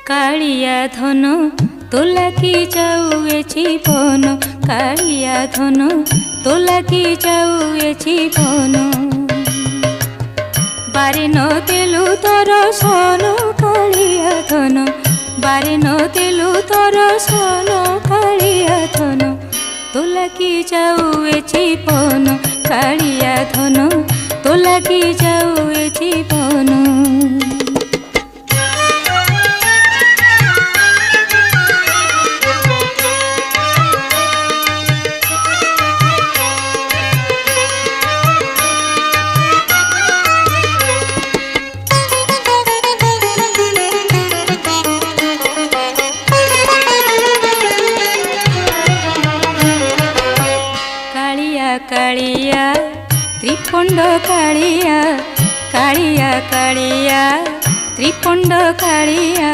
কালিয়া ধন তোলা কি যাউছি বন, কালিয়া ধন তোলা কি যাউছি বন। বারে নদেলু তোর সন কালিয়া ধন, বারে নদেলু তোর সন কালিয়া ধন। তোলা কি যাউছি বন, কালিয়া ধন তোলা কি যাউছি বন। কালিয়া ত্রিপণ্ড কালিয়া, কালিয়া কালিয়া ত্রিপণ্ড কালিয়া।